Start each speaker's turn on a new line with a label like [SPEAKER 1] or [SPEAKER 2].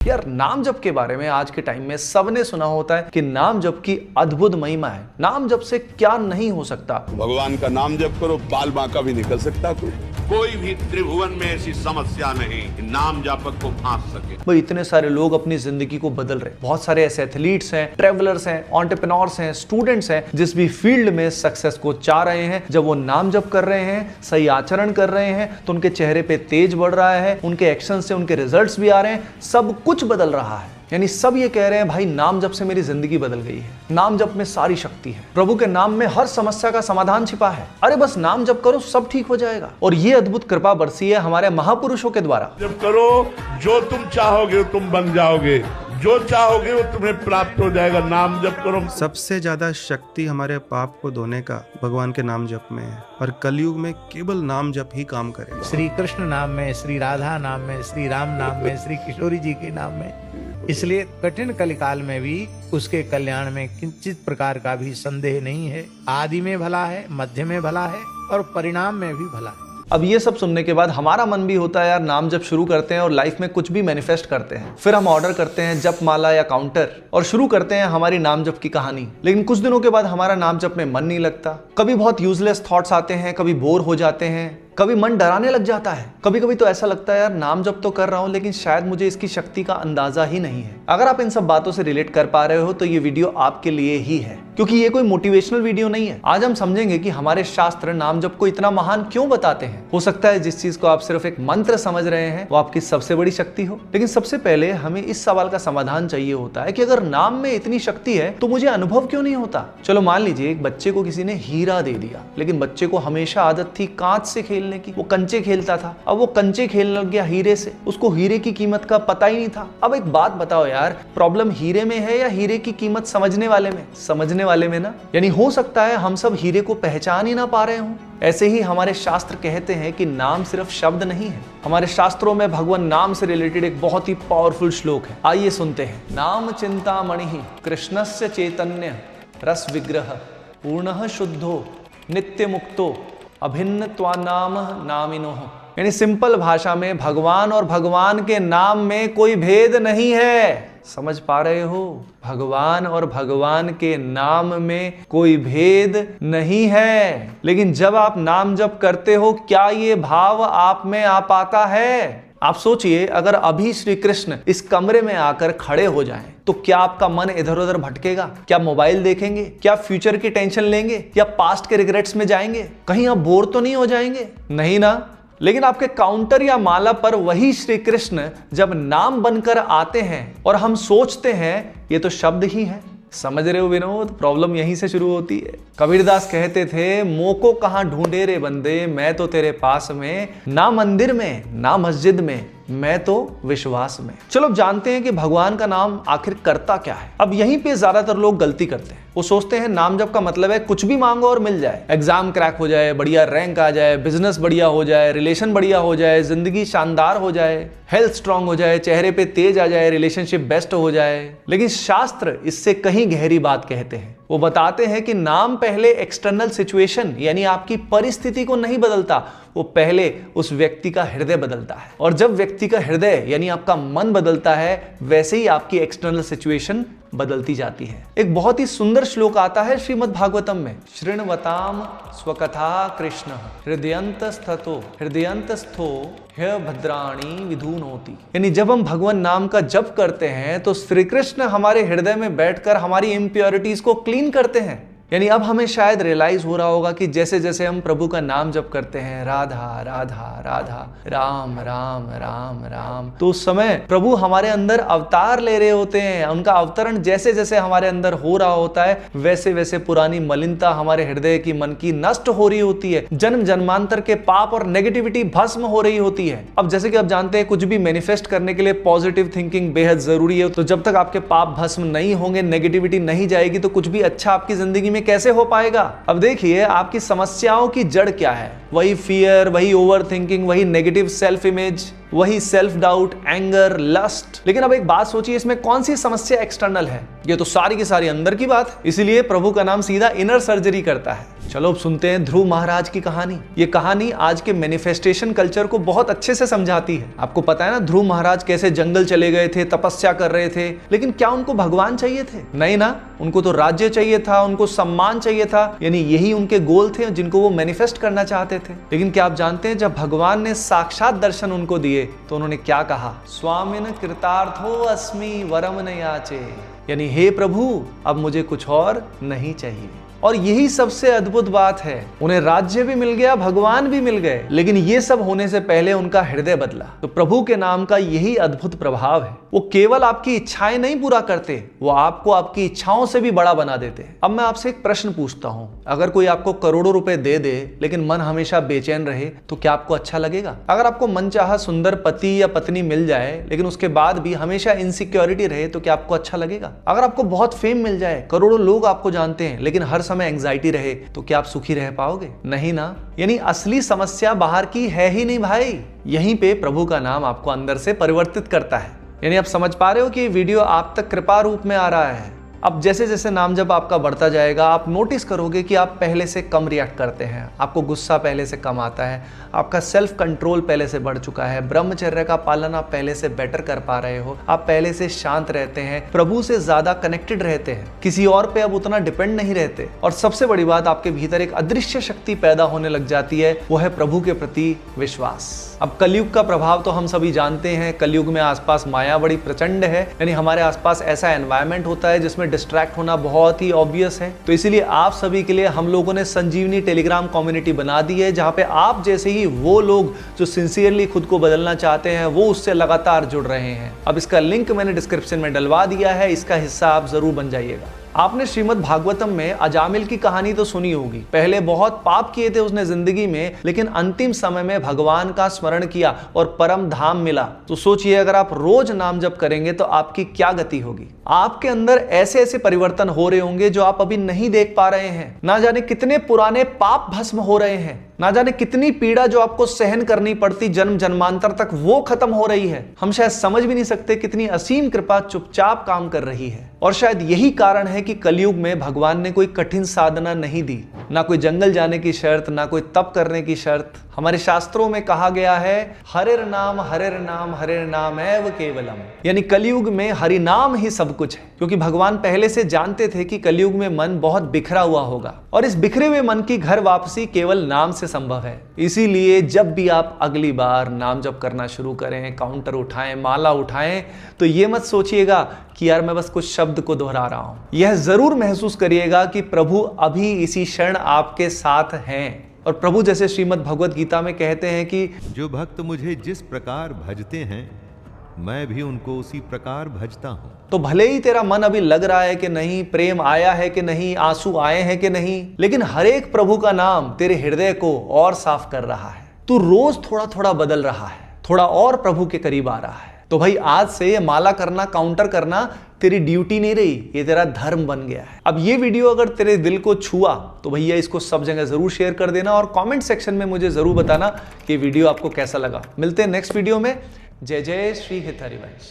[SPEAKER 1] यार नाम जप के बारे में आज के टाइम में सबने सुना होता है कि नाम जप की अद्भुत महिमा है। नाम जप से क्या नहीं हो सकता।
[SPEAKER 2] भगवान का नाम जप करो, बाल बांका भी निकल सकता कोई भी त्रिभुवन में ऐसी समस्या नहीं कि नाम जापक को फांस सके।
[SPEAKER 1] भाई इतने सारे लोग अपनी जिंदगी को बदल रहे, बहुत सारे ऐसे एथलीट्स हैं, ट्रेवलर्स हैं, एंटरप्रेन्योर्स हैं, स्टूडेंट्स हैं, जिस भी फील्ड में सक्सेस को चाह रहे हैं, जब वो नाम जप कर रहे हैं, सही आचरण कर रहे हैं, तो उनके चेहरे पे तेज बढ़ रहा है, उनके एक्शन से उनके रिजल्ट्स भी आ रहे हैं, सब कुछ बदल रहा है। यानी सब ये कह रहे हैं भाई नाम जप से मेरी जिंदगी बदल गई है, नाम जप में सारी शक्ति है, प्रभु के नाम में हर समस्या का समाधान छिपा है। अरे बस नाम जप करो, सब ठीक हो जाएगा। और ये अद्भुत कृपा बरसी है हमारे महापुरुषों के द्वारा।
[SPEAKER 2] जब करो जो तुम चाहोगे तुम बन जाओगे, जो चाहोगे वो तुम्हें प्राप्त हो जाएगा। नाम जप करो।
[SPEAKER 3] सबसे ज्यादा शक्ति हमारे पाप को धोने का भगवान के नाम जप में है, और कलयुग में केवल नाम जप ही काम करेगा।
[SPEAKER 4] श्री कृष्ण नाम में, श्री राधा नाम में, श्री राम नाम में, श्री किशोरी जी के नाम में। इसलिए कठिन कलिकाल में भी उसके कल्याण में किंचित प्रकार का भी संदेह नहीं है। आदि में भला है, मध्य में भला है और परिणाम में भी भला है।
[SPEAKER 1] अब ये सब सुनने के बाद हमारा मन भी होता है यार नाम जप शुरू करते हैं और लाइफ में कुछ भी मैनिफेस्ट करते हैं। फिर हम ऑर्डर करते हैं जप माला या काउंटर और शुरू करते हैं हमारी नाम जप की कहानी। लेकिन कुछ दिनों के बाद हमारा नाम जप में मन नहीं लगता। कभी बहुत यूजलेस थॉट्स आते हैं, कभी बोर हो जाते हैं, कभी मन डराने लग जाता है। कभी कभी तो ऐसा लगता है यार नाम जप तो कर रहा हूं लेकिन शायद मुझे इसकी शक्ति का अंदाजा ही नहीं है। अगर आप इन सब बातों से रिलेट कर पा रहे हो तो ये वीडियो आपके लिए ही है, क्योंकि ये कोई मोटिवेशनल वीडियो नहीं है। आज हम समझेंगे कि हमारे शास्त्र नाम जप को इतना महान क्यों बताते हैं। हो सकता है जिस चीज को आप सिर्फ एक मंत्र समझ रहे हैं वो आपकी सबसे बड़ी शक्ति हो। लेकिन सबसे पहले हमें इस सवाल का समाधान चाहिए होता है कि अगर नाम में इतनी शक्ति है तो मुझे अनुभव क्यों नहीं होता। चलो मान लीजिए एक बच्चे को किसी ने हीरा दे दिया, लेकिन बच्चे को हमेशा आदत थी कांच से खेलने की। वो कंचे खेलता था, अब वो कंचे खेलने लग गया हीरे से। उसको हीरे की कीमत का पता ही नहीं था। अब एक बात बताओ यार, प्रॉब्लम हीरे में है या हीरे की कीमत समझने वाले में? समझने वाले में ना। यानी हो सकता है हम सब हीरे को पहचान ही ना पा रहे हों। ऐसे ही हमारे शास्त्र कहते हैं कि नाम सिर्फ शब्द नहीं है। हमारे शास्त्रों में भगवान नाम से रिलेटेड एक बहुत ही पावरफुल श्लोक है, आइए सुनते हैं। नाम चिंतामणि कृष्णस्य चैतन्य रस विग्रह पूर्णः शुद्धो नित्य मुक्तो अभिन्न त्वानाम नामिनो। यानी सिंपल भाषा में भगवान और भगवान के नाम में कोई भेद नहीं है। समझ पा रहे हो? भगवान और भगवान के नाम में कोई भेद नहीं है। लेकिन जब आप नाम जप करते हो क्या ये भाव आप में आ पाता है? आप सोचिए, अगर अभी श्री कृष्ण इस कमरे में आकर खड़े हो जाएं, तो क्या आपका मन इधर उधर भटकेगा? क्या मोबाइल देखेंगे? क्या फ्यूचर की टेंशन लेंगे? या पास्ट के रिग्रेट्स में जाएंगे? कहीं आप बोर तो नहीं हो जाएंगे? नहीं ना। लेकिन आपके काउंटर या माला पर वही श्री कृष्ण जब नाम बनकर आते हैं और हम सोचते हैं ये तो शब्द ही है। समझ रहे हो विनोद? प्रॉब्लम यहीं से शुरू होती है। कबीरदास कहते थे, मोको कहां ढूंढे रे बंदे, मैं तो तेरे पास में, ना मंदिर में ना मस्जिद में, मैं तो विश्वास में। चलो अब जानते हैं कि भगवान का नाम आखिर करता क्या है। अब यहीं पे ज्यादातर लोग गलती करते हैं। वो सोचते हैं नाम जप का मतलब है कुछ भी मांगो और मिल जाए, एग्जाम क्रैक हो जाए, बढ़िया रैंक आ जाए, बिजनेस बढ़िया हो जाए, रिलेशन बढ़िया हो जाए, जिंदगी शानदार हो जाए, हेल्थ स्ट्रांग हो जाए, चेहरे पे तेज आ जाए, रिलेशनशिप बेस्ट हो जाए। लेकिन शास्त्र इससे कहीं गहरी बात कहते हैं। वो बताते हैं कि नाम पहले एक्सटर्नल सिचुएशन यानी आपकी परिस्थिति को नहीं बदलता, वो पहले उस व्यक्ति का हृदय बदलता है। और जब व्यक्ति का हृदय यानी आपका मन बदलता है, वैसे ही आपकी एक्सटर्नल सिचुएशन बदलती जाती है। एक बहुत ही सुंदर श्लोक आता है श्रीमद् भागवतम में, शृण्वताम स्वकथा कृष्ण हृदयंतस्थो ह्य भद्राणी विधुनोति। यानी जब हम भगवान नाम का जप करते हैं तो श्री कृष्ण हमारे हृदय में बैठकर हमारी इम्प्योरिटीज को क्लीन करते हैं। यानी अब हमें शायद रियलाइज हो रहा होगा कि जैसे जैसे हम प्रभु का नाम जप करते हैं, राधा राधा राधा, राम राम राम राम, तो उस समय प्रभु हमारे अंदर अवतार ले रहे होते हैं। उनका अवतरण जैसे जैसे हमारे अंदर हो रहा होता है, वैसे वैसे पुरानी मलिनता हमारे हृदय की, मन की नष्ट हो रही होती है। जन्म जन्मांतर के पाप और नेगेटिविटी भस्म हो रही होती है। अब जैसे कि आप जानते हैं कुछ भी मैनिफेस्ट करने के लिए पॉजिटिव थिंकिंग बेहद जरूरी है। तो जब तक आपके पाप भस्म नहीं होंगे, नेगेटिविटी नहीं जाएगी, तो कुछ भी अच्छा आपकी जिंदगी में कैसे हो पाएगा। अब देखिए आपकी समस्याओं की जड़ क्या है? वही फियर, वही ओवर थिंकिंग, वही नेगेटिव सेल्फ इमेज, वही सेल्फ डाउट, एंगर, लस्ट। लेकिन अब एक बात सोचिए, इसमें कौन सी समस्या एक्सटर्नल है? ये तो सारी की सारी अंदर की बात है। इसीलिए प्रभु का नाम सीधा इनर सर्जरी करता है। चलो अब सुनते हैं ध्रुव महाराज की कहानी। ये कहानी आज के मैनिफेस्टेशन कल्चर को बहुत अच्छे से समझाती है। आपको पता है ना ध्रुव महाराज कैसे जंगल चले गए थे, तपस्या कर रहे थे, लेकिन क्या उनको भगवान चाहिए थे? नहीं ना, उनको तो राज्य चाहिए था, उनको सम्मान चाहिए था, यानी यही उनके गोल थे जिनको वो मैनिफेस्ट करना चाहते थे। लेकिन क्या आप जानते हैं जब भगवान ने साक्षात दर्शन उनको दिए तो उन्होंने क्या कहा? स्वामिन कृतार्थो अस्मि वरम न याचे, यानी हे प्रभु अब मुझे कुछ और नहीं चाहिए। और यही सबसे अद्भुत बात है, उन्हें राज्य भी मिल गया, भगवान भी मिल गए, लेकिन ये सब होने से पहले उनका हृदय बदला। तो प्रभु के नाम का यही अद्भुत प्रभाव है, वो केवल आपकी इच्छाएं नहीं पूरा करते, वो आपको आपकी इच्छाओं से भी बड़ा बना देते हैं। अब मैं आपसे एक प्रश्न पूछता हूं, अगर कोई आपको करोड़ों रुपए दे दे लेकिन मन हमेशा बेचैन रहे तो क्या आपको अच्छा लगेगा? अगर आपको मनचाहा सुंदर पति या पत्नी मिल जाए लेकिन उसके बाद भी हमेशा इनसिक्योरिटी रहे तो क्या आपको अच्छा लगेगा? अगर आपको बहुत फेम मिल जाए, करोड़ों लोग आपको जानते हैं, लेकिन हर समय एंजाइटी रहे तो क्या आप सुखी रह पाओगे? नहीं ना। यानी असली समस्या बाहर की है ही नहीं भाई, यहीं पे प्रभु का नाम आपको अंदर से परिवर्तित करता है। यानी आप समझ पा रहे हो कि वीडियो आप तक कृपा रूप में आ रहा है। अब जैसे जैसे नाम जब आपका बढ़ता जाएगा आप नोटिस करोगे कि आप पहले से कम रिएक्ट करते हैं, आपको गुस्सा पहले से कम आता है, आपका सेल्फ कंट्रोल पहले से बढ़ चुका है, ब्रह्मचर्य का पालन आप पहले से बेटर कर पा रहे हो, आप पहले से शांत रहते हैं, प्रभु से ज्यादा कनेक्टेड रहते हैं, किसी और पे अब उतना डिपेंड नहीं रहते। और सबसे बड़ी बात, आपके भीतर एक अदृश्य शक्ति पैदा होने लग जाती है, वो है प्रभु के प्रति विश्वास। अब कलयुग का प्रभाव तो हम सभी जानते हैं, कलयुग में आसपास माया बड़ी प्रचंड है, यानी हमारे आसपास ऐसा एनवायरनमेंट होता है जिसमें डिस्ट्रैक्ट होना बहुत ही ऑब्वियस है। तो इसीलिए आप सभी के लिए हम लोगों ने संजीवनी टेलीग्राम कम्युनिटी बना दी है, जहां पे आप जैसे ही वो लोग जो सिंसियरली खुद को बदलना चाहते हैं वो उससे लगातार जुड़ रहे हैं। अब इसका लिंक मैंने डिस्क्रिप्शन में डलवा दिया है, इसका हिस्सा आप जरूर बन जाइएगा। आपने श्रीमद् भागवतम में अजामिल की कहानी तो सुनी होगी। पहले बहुत पाप किए थे उसने जिंदगी में, लेकिन अंतिम समय में भगवान का स्मरण किया और परम धाम मिला। तो सोचिए अगर आप रोज नाम जप करेंगे तो आपकी क्या गति होगी। आपके अंदर ऐसे ऐसे परिवर्तन हो रहे होंगे जो आप अभी नहीं देख पा रहे हैं। ना जाने कितने पुराने पाप भस्म हो रहे हैं, ना जाने कितनी पीड़ा जो आपको सहन करनी पड़ती जन्म जन्मांतर तक वो खत्म हो रही है। हम शायद समझ भी नहीं सकते कितनी असीम कृपा चुपचाप काम कर रही है। और शायद यही कारण है कि कलयुग में भगवान ने कोई कठिन साधना नहीं दी, ना कोई जंगल जाने की शर्त, ना कोई तप करने की शर्त। हमारे शास्त्रों में कहा गया है हरिर नाम एव केवलम, यानी कलयुग में हरि नाम ही सब कुछ है। क्योंकि भगवान पहले से जानते थे कि कलयुग में मन बहुत बिखरा हुआ होगा और इस बिखरे हुए मन की घर वापसी केवल नाम से संभव है। इसीलिए जब भी आप अगली बार नाम जप करना शुरू करें, काउंटर उठाएं, माला उठाएं, तो ये मत सोचिएगा कि यार मैं बस कुछ शब्द को दोहरा रहा हूं। यह जरूर महसूस करिएगा कि प्रभु अभी इसी क्षण आपके साथ हैं। और प्रभु जैसे श्रीमद् भगवत गीता में कहते हैं कि
[SPEAKER 5] जो भक्त मुझे जिस प्रकार भजते हैं मैं भी उनको उसी प्रकार भजता हूं।
[SPEAKER 1] तो भले ही तेरा मन अभी लग रहा है कि नहीं, प्रेम आया है कि नहीं, आंसू आए हैं कि नहीं, लेकिन हर एक प्रभु का नाम तेरे हृदय को और साफ कर रहा है। तू रोज थोड़ा थोड़ा बदल रहा है, थोड़ा और प्रभु के करीब आ रहा है। तो भाई आज से ये माला करना, काउंटर करना तेरी ड्यूटी नहीं रही, ये तेरा धर्म बन गया है। अब ये वीडियो अगर तेरे दिल को छुआ तो भैया इसको सब जगह जरूर शेयर कर देना और कमेंट सेक्शन में मुझे जरूर बताना कि वीडियो आपको कैसा लगा। मिलते हैं नेक्स्ट वीडियो में। जय जय श्री हित हरिवंश।